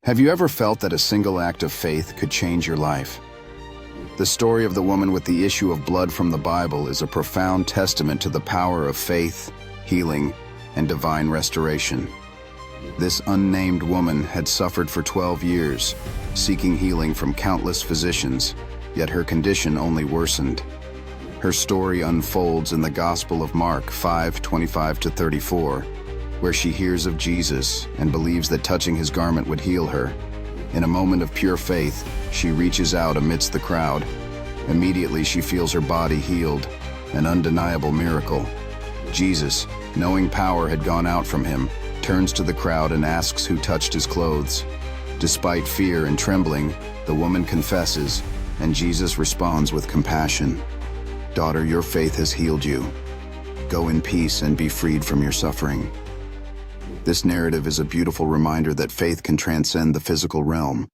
Have you ever felt that a single act of faith could change your life? The story of the woman with the issue of blood from the Bible is a profound testament to the power of faith, healing, and divine restoration. This unnamed woman had suffered for 12 years, seeking healing from countless physicians, yet her condition only worsened. Her story unfolds in the Gospel of Mark 5:25-34, where she hears of Jesus and believes that touching his garment would heal her. In a moment of pure faith, she reaches out amidst the crowd. Immediately she feels her body healed, an undeniable miracle. Jesus, knowing power had gone out from him, turns to the crowd and asks who touched his clothes. Despite fear and trembling, the woman confesses, and Jesus responds with compassion. "Daughter, your faith has healed you. Go in peace and be freed from your suffering." This narrative is a beautiful reminder that faith can transcend the physical realm,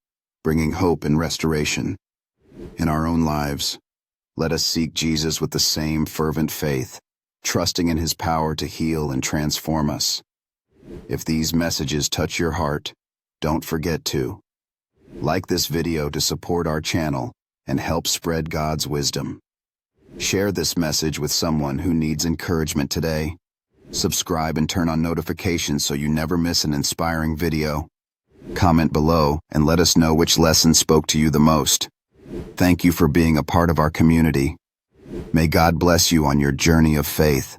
bringing hope and restoration. In our own lives, let us seek Jesus with the same fervent faith, trusting in his power to heal and transform us. If these messages touch your heart, don't forget to like this video to support our channel and help spread God's wisdom. Share this message with someone who needs encouragement today. Subscribe and turn on notifications so you never miss an inspiring video. Comment below and let us know which lesson spoke to you the most. Thank you for being a part of our community. May God bless you on your journey of faith.